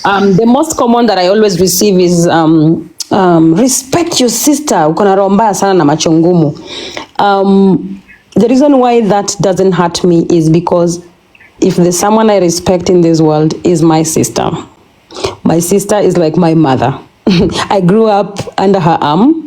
The most common that I always receive is respect your sister. Uko na roho mbaya sana na macho ngumu. The reason why that doesn't hurt me is because if there's someone I respect in this world is my sister. My sister is like my mother. I grew up under her arm.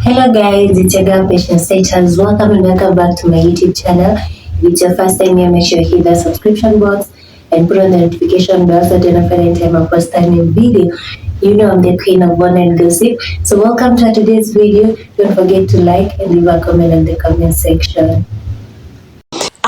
Hello guys, it's your girl Patient Status. Welcome and welcome back to my YouTube channel. If it's your first time here, make sure you hit the subscription box and put on the notification bell so that you don't any time I post a new video. You know I'm the queen of online gossip. So welcome to today's video. Don't forget to like and leave a comment in the comment section.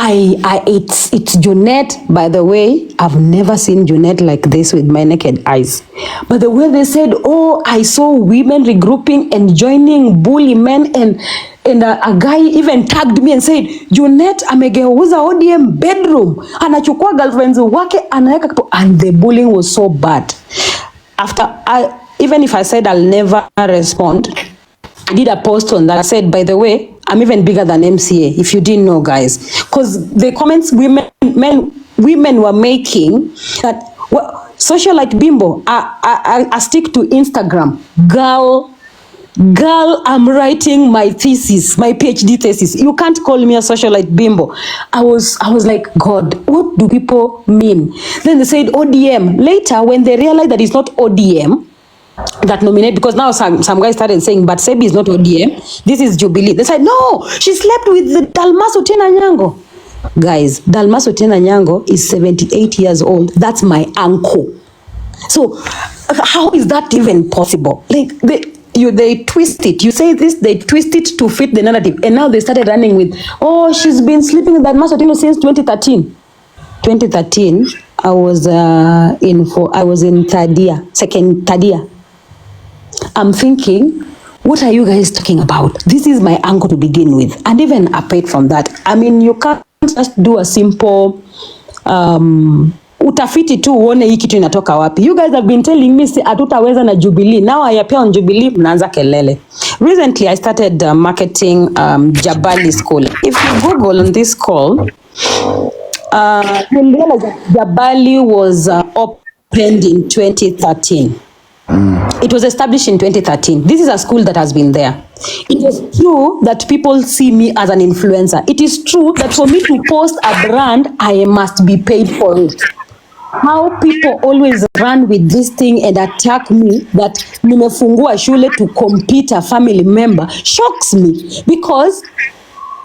It's Junette, by the way. I've never seen Junette like this with my naked eyes. But the way they said, oh, I saw women regrouping and joining bully men, and a guy even tagged me and said, Junette amegeuza ODM bedroom, anachukua girlfriends wake anaweka, and the bullying was so bad. Even if I said I'll never respond, I did a post on that. I said, by the way, I'm even bigger than MCA, if you didn't know, guys. Because the comments women were making that, socialite bimbo, I stick to Instagram. Girl, I'm writing my thesis, my PhD thesis. You can't call me a socialite bimbo. I was like, God, what do people mean? Then they said ODM. Later, when they realized that it's not ODM that nominate, because now some guys started saying, but Cebbie is not ODM, this is Jubilee. They said, no, she slept with the Dalmas Otieno Anyango. Guys, Dalmas Otieno Anyango is 78 years old. That's my uncle. So how is that even possible? Like they twist it. You say this, they twist it to fit the narrative. And now they started running with, oh, she's been sleeping with Dalmas Otieno since 2013. 2013, I was in third year. I'm thinking, what are you guys talking about? This is my uncle to begin with. And even apart from that, I mean, you can't just do a simple utafiti tu uone hii kitu inatoka wapi. You guys have been telling me hatutaweza na Jubilee. Now I appear on Jubilee, mnaanza kelele. Recently, I started marketing Jabali School. If you Google on this call, you'll realize that Jabali was opened in 2013. It was established in 2013. This is a school that has been there. It is true that people see me as an influencer. It is true that for me to post a brand, I must be paid for it. How people always run with this thing and attack me that nimefungua shule to compete a family member shocks me, because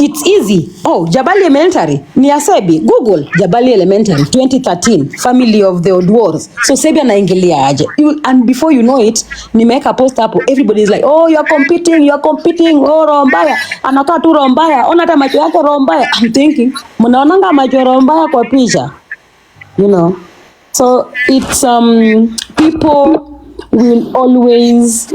it's easy. Oh, Jabali Elementary, ni ya Cebbie. Google Jabali Elementary 2013, family of the Odwars. So Cebbie anaingilia aje. And before you know it, nimeweka post hapo, everybody is like, oh, you're competing, oh, roho mbaya. Anakaa tu roho mbaya, ona hata macho yake roho mbaya. I'm thinking, mnaonanga macho roho mbaya kwa picha. You know. So it's people will always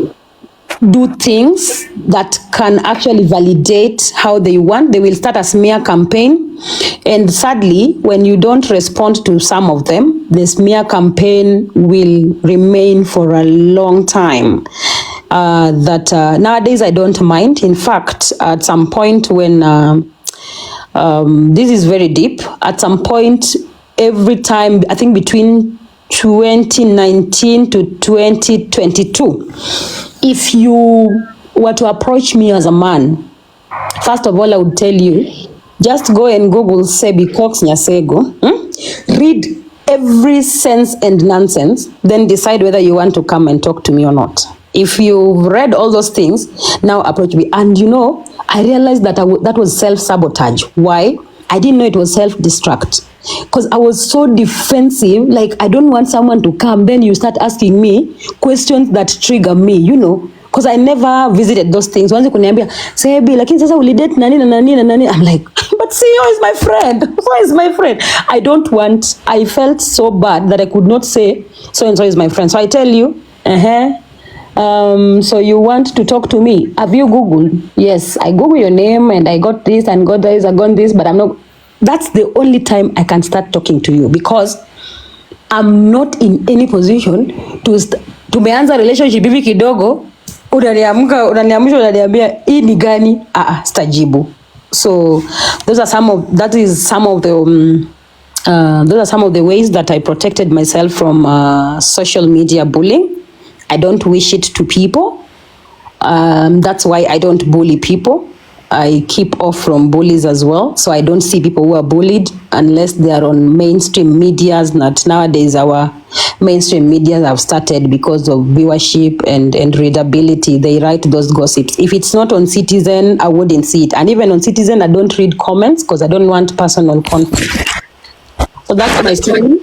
do things that can actually validate how they want. They will start a smear campaign, and sadly, when you don't respond to some of them, the smear campaign will remain for a long time. Nowadays I don't mind. In fact, at some point when this is very deep, at some point every time, I think between 2019 to 2022, if you were to approach me as a man, first of all, I would tell you, just go and Google Cebbie Cox Nyasego, read every sense and nonsense, then decide whether you want to come and talk to me or not. If you've read all those things, now approach me. And you know, I realized that that was self-sabotage. Why? I didn't know it was self-destruct. Because I was so defensive, like I don't want someone to come, then you start asking me questions that trigger me, you know, because I never visited those things. Once you kuniambia, Cebbie, lakini sasa ulidate nani na nani na nani, I'm like, but CEO is my friend. So is my friend. I felt so bad that I could not say so and so is my friend. So I tell you, so you want to talk to me? Have you Googled? Yes, I Google your name and I got this and got this, I got this, but I'm not. That's the only time I can start talking to you, because I'm not in any position to tumeanza relationship hivi kidogo, unaniamsha unaniambia hii ni gani? Stajibu. So those are some of the ways that I protected myself from social media bullying. I don't wish it to people. That's why I don't bully people. I keep off from bullies as well. So I don't see people who are bullied unless they are on mainstream medias. Not nowadays, our mainstream medias have started because of viewership and readability. They write those gossips. If it's not on Citizen, I wouldn't see it. And even on Citizen, I don't read comments because I don't want personal conflict. So that's my story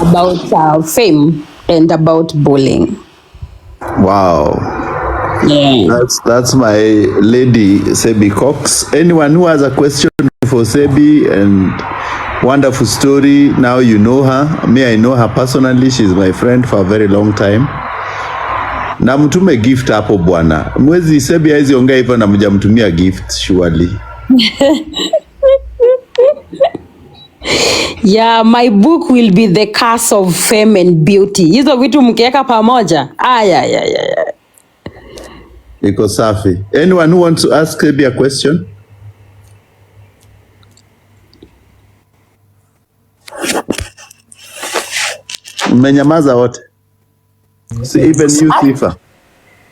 about fame and about bullying. Wow. Yeah. That's my lady, Cebbie Cox. Anyone who has a question for Cebbie, and wonderful story. Now you know her. Me, I know her personally. She's my friend for a very long time. Na mtume gift hapo bwana. Mwezi Cebbie hizi ongea hivyo na mjamtumia gift surely. Yeah, my book will be The Curse of Fame and Beauty. Hizo vitu mkiweka pamoja. Yeah. Iko safi. Anyone who wants to ask Cebbie a question? Mmenyamaza wote. See, even you, Sifa.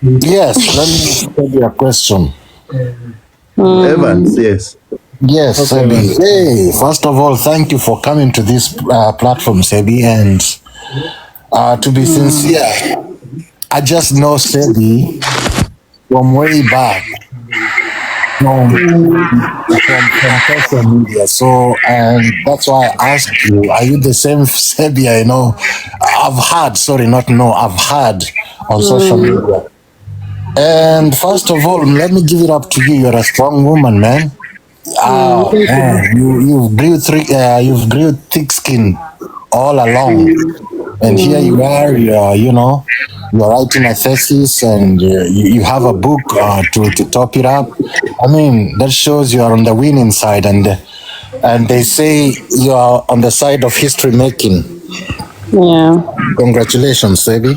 Yes, let me tell you a question. Evans, yes. Yes, Okay. Cebbie. Hey, first of all, thank you for coming to this platform, Cebbie. And to be sincere, I just know Cebbie from way back from social media. So, and that's why I asked you, are you the same Cebbie I know? I've heard on social media. And first of all, let me give it up to you. You're a strong woman, man. Man, you've grew thick skin all along, and here you are. You're writing a thesis, and you have a book to top it up. I mean, that shows you are on the winning side, and they say you are on the side of history making. Yeah. Congratulations, Cebbie.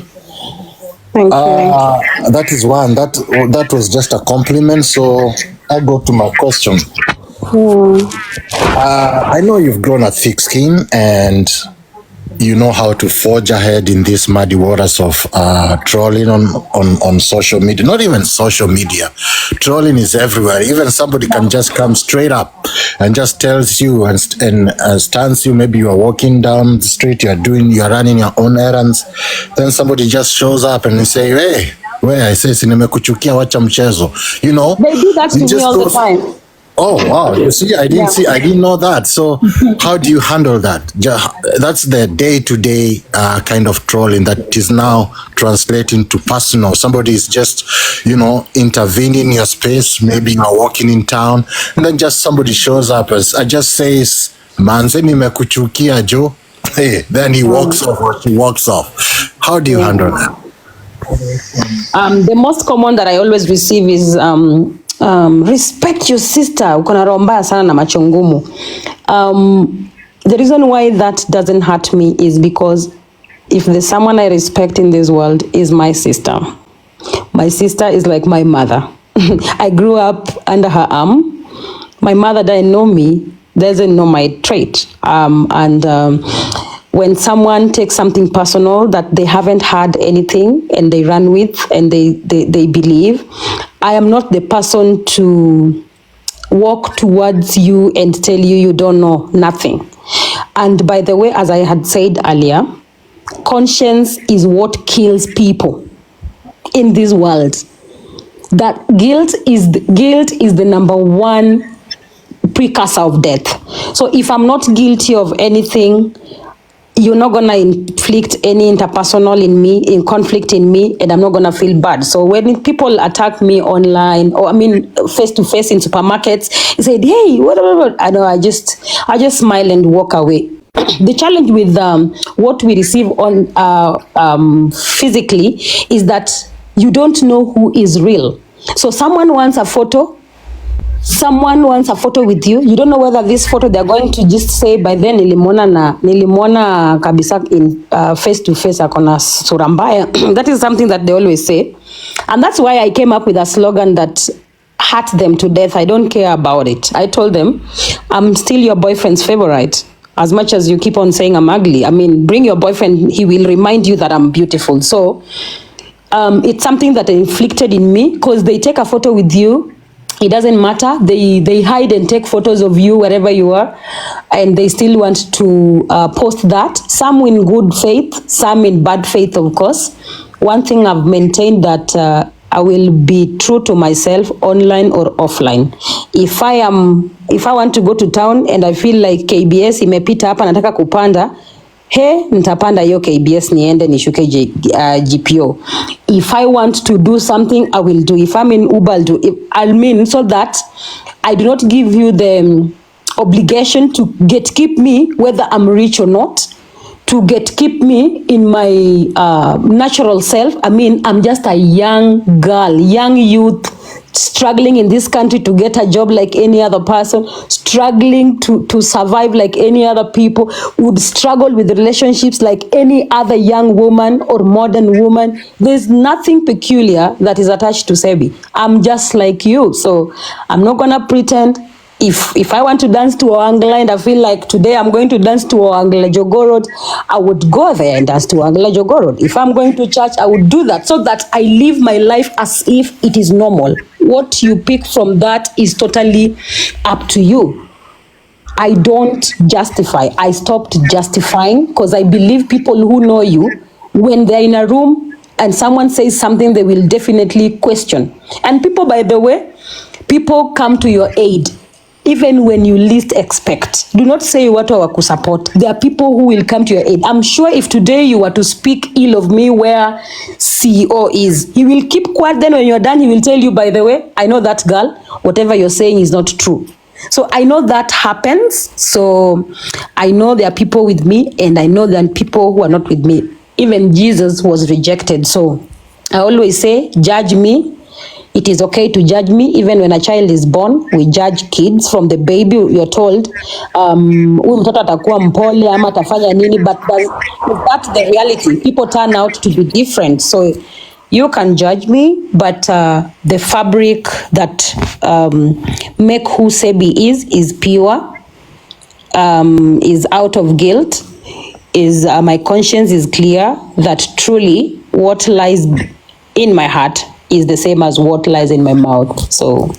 Thank you. That is one. That was just a compliment. So I go to my question. I know you've grown a thick skin and you know how to forge ahead in these muddy waters of trolling on social media. Not even social media. Trolling is everywhere. Even somebody can just come straight up and just tells you and stands you. Maybe you are walking down the street, you are running your own errands. Then somebody just shows up and they say, hey, where I say, nimekuchukia wacha mchezo. You know, They do that to me all the time. Oh wow! You see, I didn't know that. So, how do you handle that? That's the day-to-day kind of trolling that is now translating to personal. Somebody is just, intervening in your space. Maybe you are walking in town, and then just somebody shows up as just says, "Manze nimekuchukia Joe." Hey, then he walks off or she walks off. How do you handle that? The most common that I always receive is respect your sister. Uko na roho mbaya sana na macho ngumu. The reason why that doesn't hurt me is because if there's someone I respect in this world is my sister. My sister is like my mother. I grew up under her arm. My mother doesn't know me, doesn't know my trait. When someone takes something personal that they haven't had anything and they run with and they believe, I am not the person to walk towards you and tell you you don't know nothing. And by the way, as I had said earlier, conscience is what kills people in this world. That guilt is the number one precursor of death. So if I'm not guilty of anything, you're not gonna inflict any interpersonal in conflict in me, and I'm not gonna feel bad. So when people attack me online, or face to face in supermarkets, they said, "Hey, what?" I know. I just smile and walk away. The challenge with what we receive on physically is that you don't know who is real. So someone wants a photo. Someone wants a photo with you. You don't know whether this photo they're going to just say by then nilimwona kabisa in face to face akona sura mbaya. That is something that they always say. And that's why I came up with a slogan that hurt them to death. I don't care about it. I told them, I'm still your boyfriend's favorite. As much as you keep on saying I'm ugly, I mean, bring your boyfriend, he will remind you that I'm beautiful. So it's something that inflicted in me, because they take a photo with you. It doesn't matter. They hide and take photos of you wherever you are, and they still want to post that. Some in good faith, some in bad faith, of course. One thing I've maintained that I will be true to myself, online or offline. If I want to go to town and I feel like KBS imepita hapa nataka kupanda, nitapanda hiyo KBS niende nishuke GPO. If I want to do something, I will do. If I'm in Uber, I'll do. So that I do not give you the obligation to keep me, whether I'm rich or not, to keep me in my natural self. I mean, I'm just a young girl, young youth, struggling in this country to get a job like any other person, struggling to survive like any other people, would struggle with relationships like any other young woman or modern woman. There's nothing peculiar that is attached to Cebbie. I'm just like you, so I'm not gonna pretend. If I want to dance to Oangla and I feel like today I'm going to dance to Oangla Jogorod, I would go there and dance to Oangla Jogorod. If I'm going to church, I would do that, so that I live my life as if it is normal. What you pick from that is totally up to you. I don't justify. I stopped justifying, because I believe people who know you, when they're in a room and someone says something, they will definitely question. And people, by the way, people come to your aid even when you least expect. Do not say watu hawakusupport. There are people who will come to your aid. I'm sure if today you were to speak ill of me where CEO is, he will keep quiet. Then when you're done, he will tell you, by the way, I know that girl, whatever you're saying is not true. So I know that happens. So I know there are people with me, and I know there are people who are not with me. Even Jesus was rejected. So I always say, judge me. It is okay to judge me. Even when a child is born, we judge kids from the baby. You're told, huyu mtoto atakuwa mpole ama atafanya nini, but that's the reality. People turn out to be different. So you can judge me, but the fabric that make who Cebbie is pure, is out of guilt, is my conscience is clear that truly what lies in my heart is the same as what lies in my mouth. So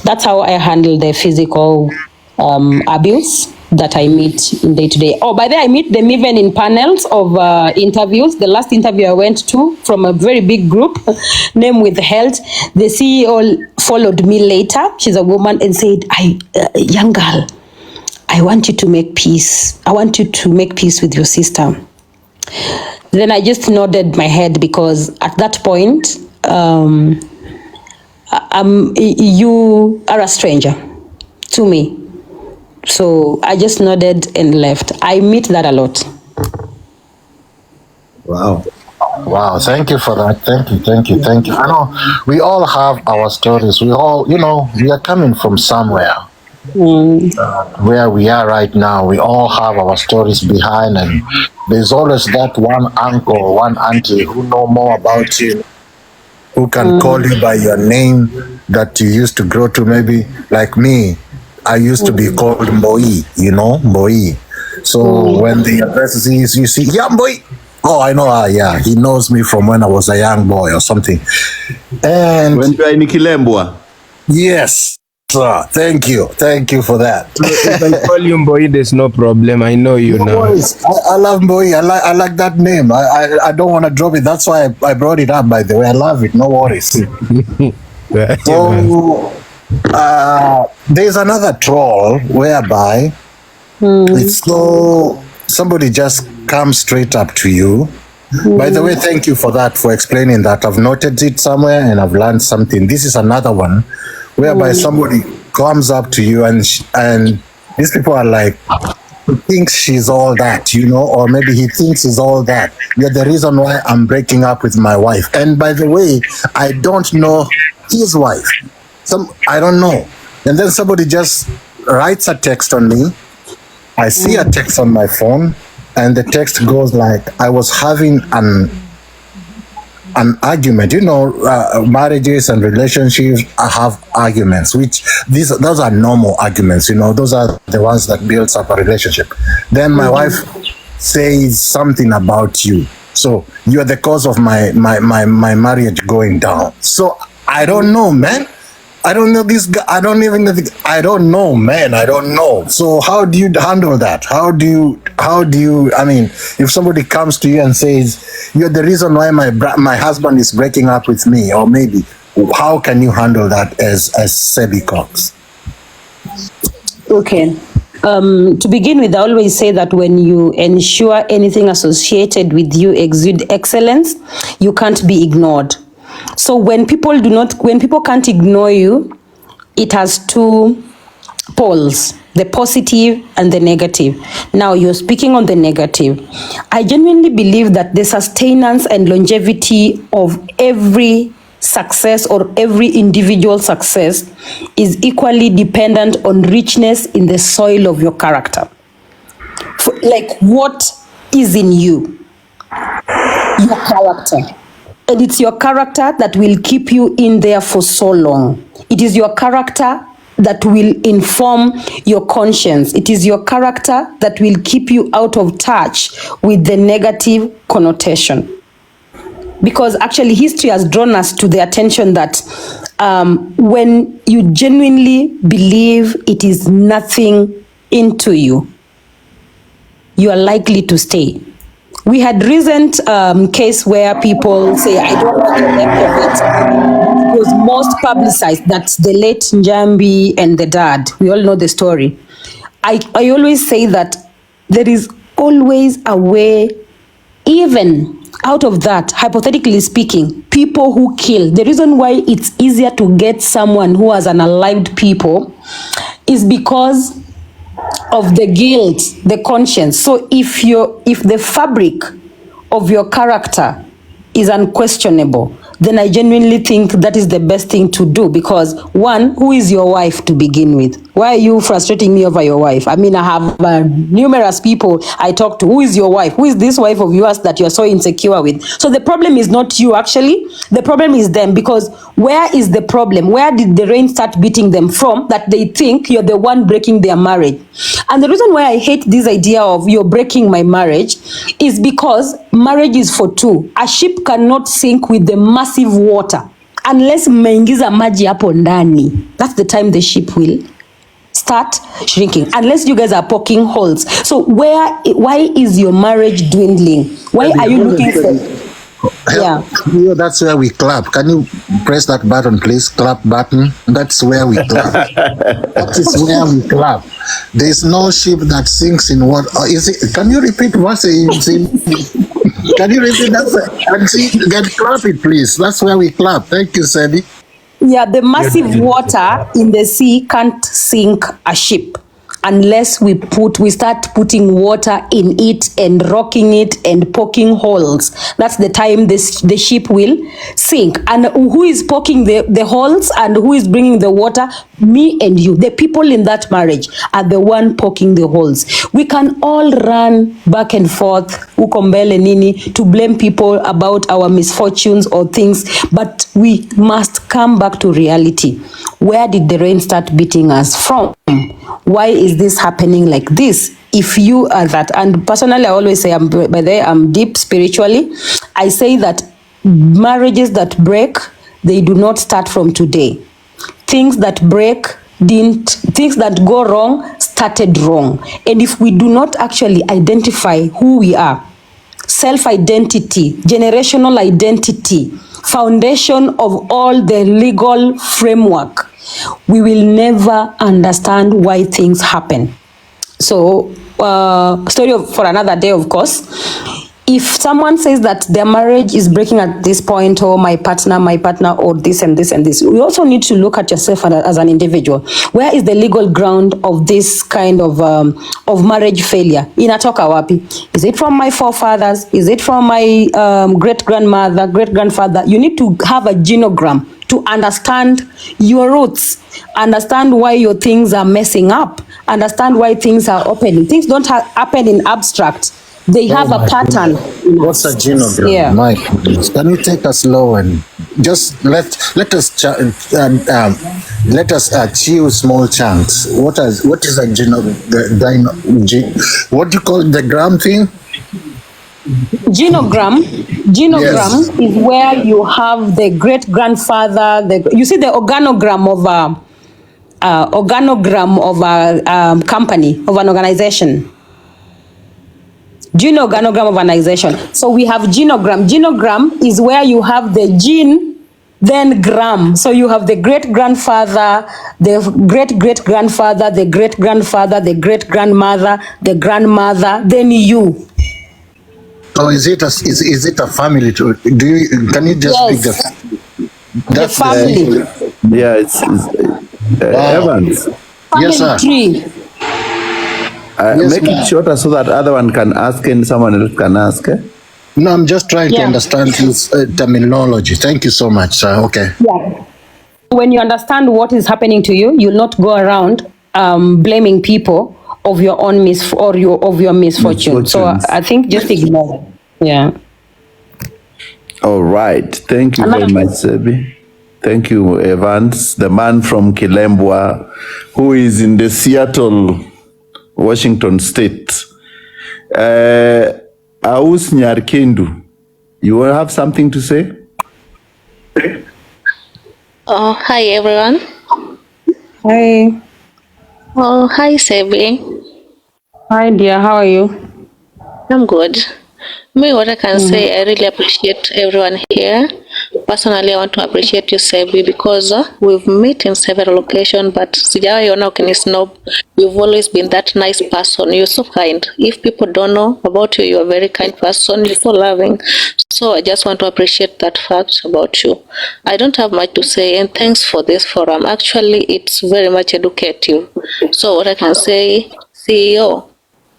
that's how I handle the physical abuse that I meet in day to day. Oh, by the way, I meet them even in panels of interviews. The last interview I went to from a very big group, Name with Health, the CEO followed me later. She's a woman, and said, young girl, I want you to make peace. I want you to make peace with your sister. Then I just nodded my head, because at that point, you are a stranger to me. So I just nodded and left. I meet that a lot. Wow. Wow, thank you for that. Thank you. I know we all have our stories. We all, we are coming from somewhere. Where we are right now, we all have our stories behind, and there's always that one uncle, one auntie who know more about you, who can call you by your name that you used to grow to. Maybe like me, I used to be called Mboi, Mboi. So when the address is, you see, yeah, Mboi. Oh, I know, yeah, he knows me from when I was a young boy or something. And when you are in Kilembwa. Yes. Thank you for that. If I call you Mboi, there's no problem. I know you now. I love Mboi. I like that name. I don't want to drop it. That's why I brought it up, by the way. I love it. No worries. So there's another troll whereby it's so somebody just comes straight up to you. By the way, thank you for that, for explaining that. I've noted it somewhere and I've learned something. This is another one whereby somebody comes up to you, and these people are like, he thinks she's all that, or maybe he thinks he's all that. You're the reason why I'm breaking up with my wife. And by the way, I don't know his wife. I don't know. And then somebody just writes a text on me. I see a text on my phone, and the text goes like, I was having an argument. You know, marriages and relationships have arguments, which those are normal arguments. You know, those are the ones that builds up a relationship. Then my wife says something about you, so you're the cause of my marriage going down. So I don't know, man. I don't know this guy. I don't even know. I don't know, man. I don't know. So how do you handle that? How do you, I mean, if somebody comes to you and says, you're the reason why my husband is breaking up with me, or maybe, how can you handle that as Cebbie Cox? Okay. To begin with, I always say that when you ensure anything associated with you exude excellence, you can't be ignored. So when people can't ignore you, it has two poles, the positive and the negative. Now you're speaking on the negative. I genuinely believe that the sustenance and longevity of every success or every individual success is equally dependent on richness in the soil of your character. Like, what is in you? Your character. And it's your character that will keep you in there for so long. It is your character that will inform your conscience. It is your character that will keep you out of touch with the negative connotation. Because actually history has drawn us to the attention that when you genuinely believe it is nothing into you, you are likely to stay. We had recent case where people say, I don't know the name of it. It was most publicized. That's the late Njambi and the dad. We all know the story. I always say that there is always a way, even out of that, hypothetically speaking, people who kill. The reason why it's easier to get someone who has unalived people is because of the guilt, the conscience. So if the fabric of your character is unquestionable, then I genuinely think that is the best thing to do. Because one, who is your wife to begin with? Why are you frustrating me over your wife? I mean, I have numerous people I talk to. Who is your wife? Who is this wife of yours that you're so insecure with? So the problem is not you, actually. The problem is them. Because where is the problem? Where did the rain start beating them from that they think you're the one breaking their marriage? And the reason why I hate this idea of you're breaking my marriage is because marriage is for two. A ship cannot sink with the massive water unless mmeingiza maji hapo ndani. That's the time the ship will start shrinking, unless you guys are poking holes. So why is your marriage dwindling? Why are you looking for? Yeah. Yeah, that's where we clap. Can you press that button, please? Clap button. That's where we clap. That is where we clap. There's no ship that sinks in water. Is it? Can you repeat what? Can you repeat that? And see, get clap it, please. That's where we clap. Thank you, Cebbie. Yeah, the massive water in the sea can't sink a ship unless we start putting water in it and rocking it and poking holes. That's the time the ship will sink. And who is poking the holes and who is bringing the water? Me and you. The people in that marriage are the one poking the holes. We can all run back and forth, uko mbele nini, to blame people about our misfortunes or things, but we must come back to reality. Where did the rain start beating us from? Why is this happening like this? If you are that, and personally I always say, I'm deep spiritually, I say that marriages that break, they do not start from today. Things that things that go wrong started wrong. And if we do not actually identify who we are, self-identity, generational identity, foundation of all the legal framework, we will never understand why things happen. So, story for another day, of course. If someone says that their marriage is breaking at this point, or my partner, or this and this and this, we also need to look at yourself as an individual. Where is the legal ground of this kind of marriage failure? Inatoka wapi? Is it from my forefathers? Is it from my great-grandmother, great-grandfather? You need to have a genogram to understand your roots, understand why your things are messing up, understand why things are opening. Things don't happen in abstract. They have Oh a my pattern. goodness. What's a genogram? Yeah. My goodness. Can you take us slow and just let us let us chew small chunks. What is a what do you call it, the gram thing? Genogram, genogram Yes. is where you have the great grandfather. You see the organogram of a company, of an organization. Do you know organogram of organization? So we have genogram. Genogram is where you have the gene, then gram. So you have the great grandfather, the great great grandfather, the great grandfather, the great grandmother, the grandmother, then you. So is it a family? Can you just pick Yes, the that's family. Yeah, wow. Evans. Yes, Family sir. tree. Yes, Make it ma'am. shorter so that other one can ask and someone else can ask. No, I'm just trying to Yeah. understand this terminology. Thank you so much, sir. Okay. Yeah. When you understand what is happening to you, you'll not go around blaming people of your own of your misfortune. So Misfortunes. I think just ignore. Yeah. All right. Thank you very Another much, Cebbie. Thank you, Evans, the man from Kilembwa, who is in the Seattle, Washington State. Aus Nyarkendu, you will have something to say? Oh, hi everyone. Hi. Oh, hi Sibling. Hi dear, how are you? I'm good. Me, what I can say, I really appreciate everyone here. Personally, I want to appreciate you, Cebbie, because we've met in several occasions, but sijawahi ukinisnob. You've always been that nice person. You're so kind. If people don't know about you, you're a very kind person. You're so loving. So I just want to appreciate that fact about you. I don't have much to say, and thanks for this forum. Actually, it's very much educative. So what I can say, CEO,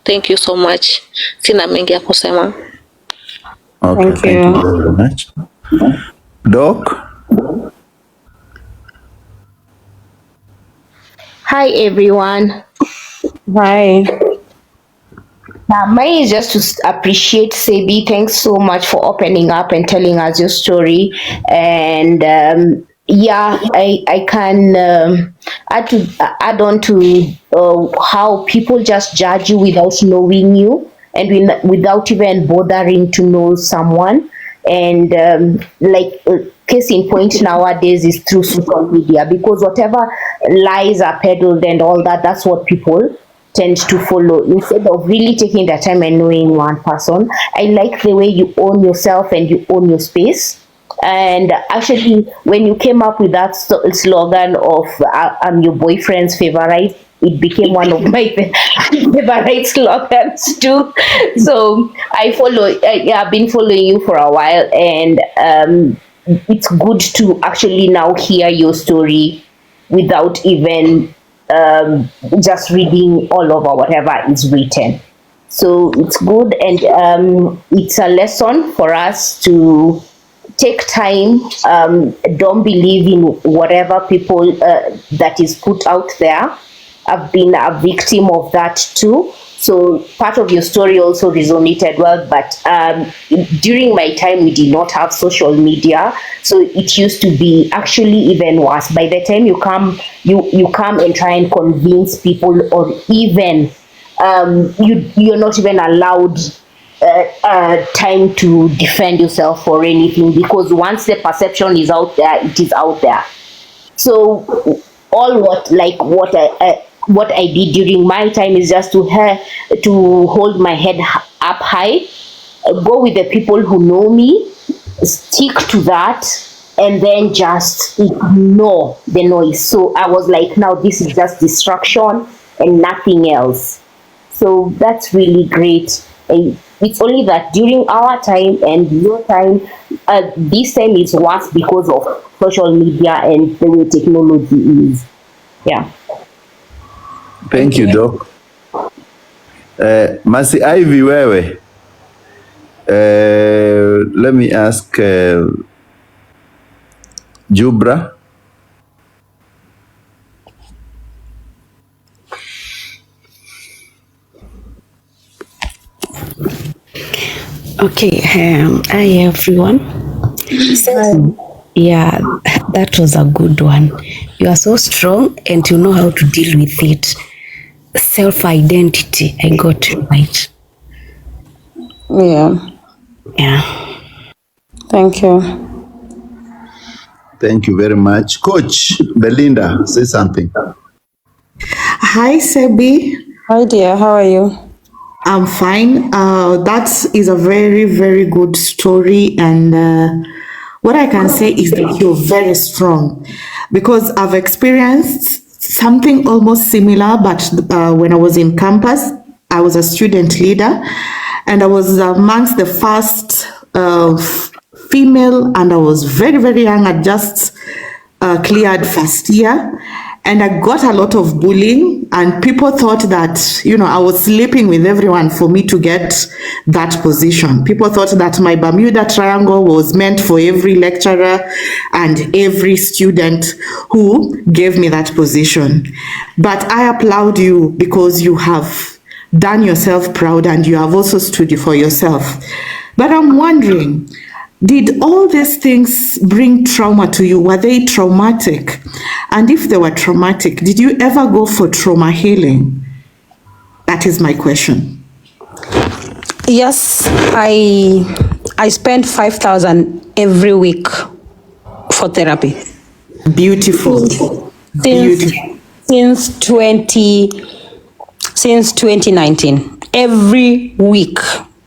thank you so much. Sina mengi ya kusema. Okay, Thank thank you you. very much. Doc? Hi everyone. Hi. Mine is just to appreciate Cebbie. Thanks so much for opening up and telling us your story. And yeah, I can add on to how people just judge you without knowing you and without even bothering to know someone. And case in point nowadays is through social media, because whatever lies are peddled and all that, that's what people tend to follow instead of really taking the time and knowing one person. I like the way you own yourself and you own your space. And actually, when you came up with that slogan of I'm your boyfriend's favorite, it became one of my favorite slogans too. So I've been following you for a while, and it's good to actually now hear your story without even just reading all over whatever is written. So it's good, and it's a lesson for us to take time. Don't believe in whatever people that is put out there. I've been a victim of that too. So part of your story also resonated well, but during my time, we did not have social media, so it used to be actually even worse. By the time you come and try and convince people, or even you're not even allowed time to defend yourself or anything, because once the perception is out there, it is out there. So all what I did during my time is just to hold my head up high, go with the people who know me, stick to that, and then just ignore the noise. So I was like, now this is just distraction and nothing else. So that's really great. And it's only that during our time and your time, this time is worse because of social media and the way technology is. Yeah. Thank you, Doc. Masi Ivy wewe. Let me ask Jubra. Okay, hi everyone. Yeah, that was a good one. You are so strong and you know how to deal with it. Self-identity, I got it right. Yeah. Yeah. Thank you. Thank you very much. Coach Belinda, say something. Hi, Cebbie. Hi dear, how are you? I'm fine. That is a very, very good story. And what I can say is that you're very strong because I've experienced something almost similar, but when I was in campus, I was a student leader and I was amongst the first female, and I was very, very young. I just cleared first year, and I got a lot of bullying, and people thought that, you know, I was sleeping with everyone for me to get that position. People thought that my Bermuda Triangle was meant for every lecturer and every student who gave me that position. But I applaud you because you have done yourself proud and you have also stood for yourself. But I'm wondering, did all these things bring trauma to you? Were they traumatic? And if they were traumatic, did you ever go for trauma healing? That is my question. Yes, I spend 5,000 every week for therapy. Beautiful. Since 2019, every week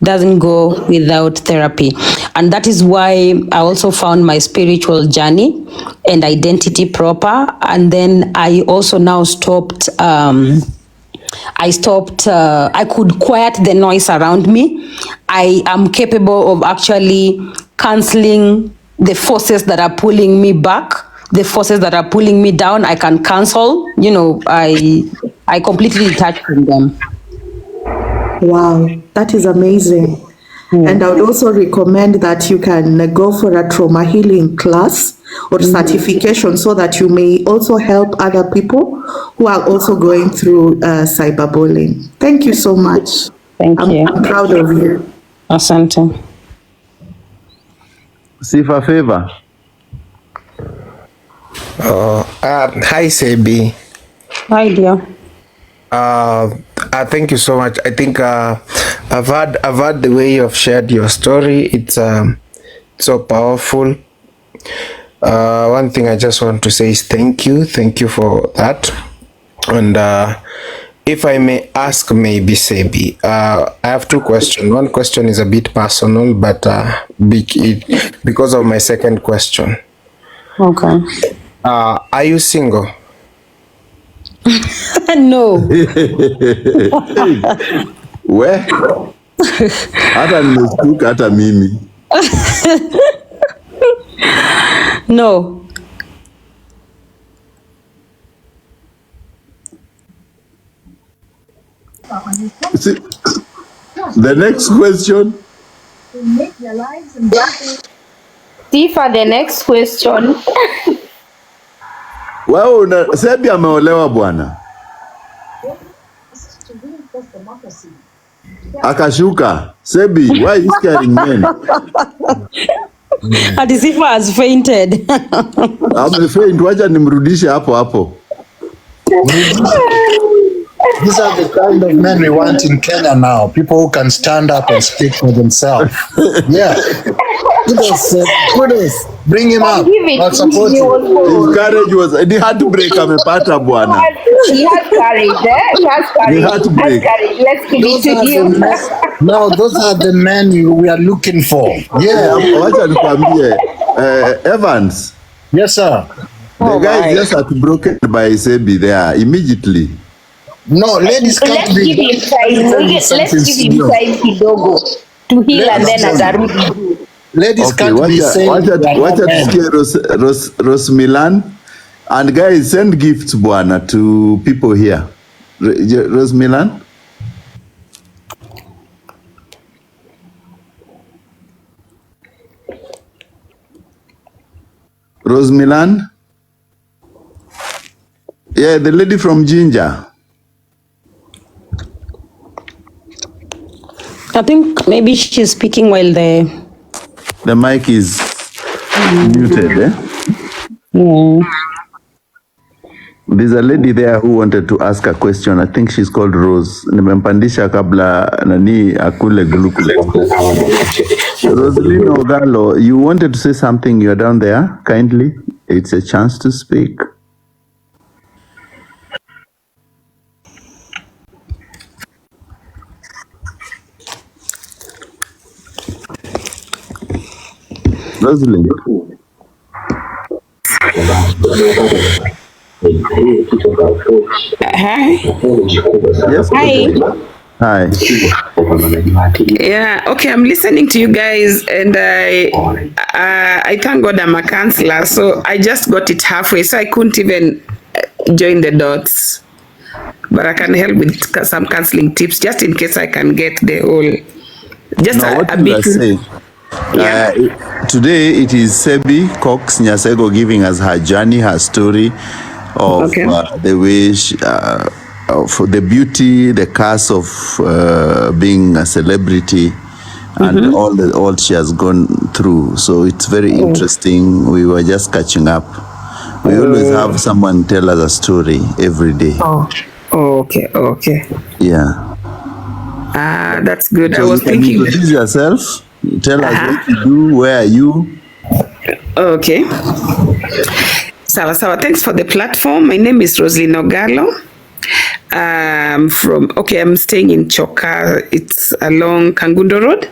doesn't go without therapy. And that is why I also found my spiritual journey and identity proper. And then I also now stopped, I could quiet the noise around me. I am capable of actually canceling the forces that are pulling me back, the forces that are pulling me down. I can cancel, you know, I completely detach from them. Wow, that is amazing. And I would also recommend that you can go for a trauma healing class or certification so that you may also help other people who are also going through cyberbullying. Thank you so much. Thank you. I'm proud of you. Asante. Sifa Favor. Hi, Cebbie. Hi dear. Thank you so much. I think I've heard the way you have shared your story. It's so powerful. One thing I just want to say is thank you for that. And if I may ask, maybe Cebbie, I have two questions. One question is a bit personal, but because of my second question. Okay. Are you single? No. We hata nimestuka hata mimi. No. See, the next question. Tifa, the next question. Wewe Cebbie ameolewa bwana. Akashuka. Cebbie, why is scaring men? Adisifa has fainted. Amefaint, wacha nimrudishe hapo hapo. These are the kind of men we want in Kenya now. People who can stand up and speak for themselves. Yeah. Kudos. Bring him up. Not support him. His courage was, the heartbreak amepata bwana. He has courage, eh? He has courage. The heartbreak. Let's give it to him. No, those are the men we are looking for. Yeah. Wacha nikwambie, Evans. Yes, sir. The guy is just heartbroken by Cebbie there immediately. No, ladies can't Let's be. give him time. Let's give him time kidogo to heal and then atarudi. Ladies Okay, can't be saying wacha tusikie Rose Milan. And guys, send gifts bwana to people here. Rose Milan. Rose Milan. Yeah, the lady from Ginger. I think maybe she's speaking while The mic is muted, eh? There's a lady there who wanted to ask a question. I think she's called Rose. Nimempandisha kabla nani akule glucose. Rosalina Ogalo, you wanted to say something. You're down there. Kindly, it's a chance to speak. Rosalind. Hi. Yes. Hi. Hi. Yeah, okay, I'm listening to you guys, and I thank God I'm a counselor, so I just got it halfway, so I couldn't even join the dots. But I can help with some counseling tips, just in case I can get the whole, just No, what a did I bit. say? Yeah. Today it is Cebbie Cox Nyasego giving us her journey, her story of Okay. the way for the beauty, the curse of being a celebrity, and all she has gone through. So it's very interesting. We were just catching up. We always have someone tell us a story every day. Oh, okay, okay. Yeah. That's good. I So was you can thinking. introduce yourself. Tell us what you do. Where are you? Okay. Sawa sawa. Thanks for the platform. My name is Rosalina Ogalo. I'm staying in Choka. It's along Kangundo Road.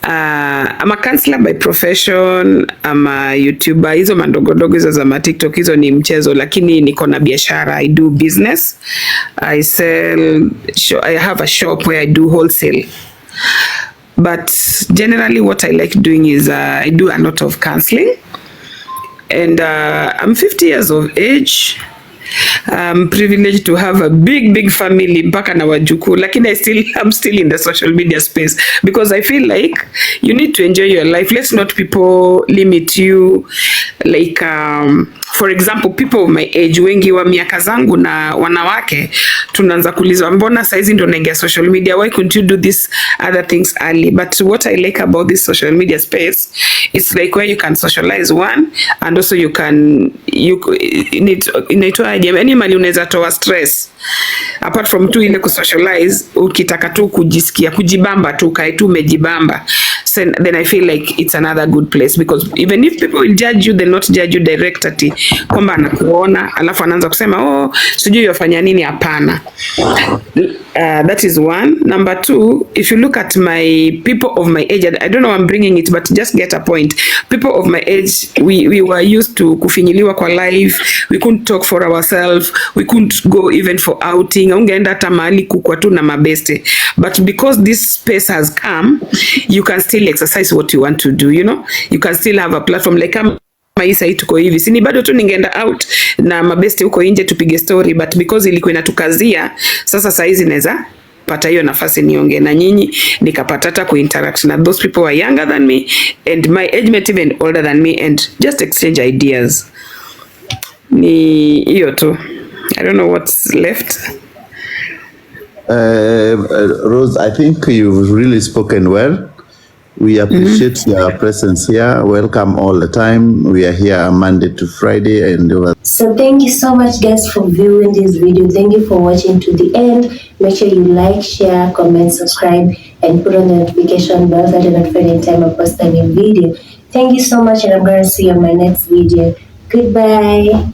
I'm a counselor by profession. I'm a YouTuber. Hizo mandogodogo hizo za TikTok hizo ni mchezo, lakini niko na biashara. I do business. I have a shop where I do wholesale. But generally what I like doing is I do a lot of counseling. And I'm 50 years of age. I'm privileged to have a big family mpaka na wajukuu, lakini I'm still in the social media space because I feel like you need to enjoy your life. Let's not people limit you. Like for example, people of my age, wengi wa miaka zangu na wanawake tunaanza kuulizwa mbona saizi ndo naingia social media, why couldn't you do this other things early? But what I like about this social media space, it's like where you can socialize one, and also you any mali unaweza toa stress apart from tu ile kusocialize. Ukitaka tu kujisikia kujibamba tu kai tu umejibamba, then I feel like it's another good place, because even if people will judge you, they'll not judge you direct ati kwamba anakuona alafu anaanza kusema sijui yofanya nini. Hapana. That is one. Number two, if you look at my people of my age, I don't know I'm bringing it, but just get a point. People of my age, we were used to kufinyiliwa kwa life. We couldn't talk for ourselves. We couldn't go even for outing. Ungeenda hata mahali kukwa tu na mabeste. But because this space has come, you can still exercise what you want to do, you know? You can still have a platform like maisa hii tuko hivi. Sini bado tu ningeenda out na mabeste huko nje tupige story, but because ilikuwa inatukazia, sasa saizi naweza pata hiyo nafasi niongee na nyinyi, nikapata hata kuinteract na those people were younger than me and my age mate even older than me, and just exchange ideas. Ni hiyo tu. I don't know what's left. Rose, I think you've really spoken well. We appreciate your presence here. Welcome all the time. We are here Monday to Friday and So thank you so much guys for viewing this video. Thank you for watching to the end. Make sure you like, share, comment, subscribe, and put on the notification bell so that you're notified anytime I post a new video. Thank you so much, and I'm going to see you on my next video. Goodbye.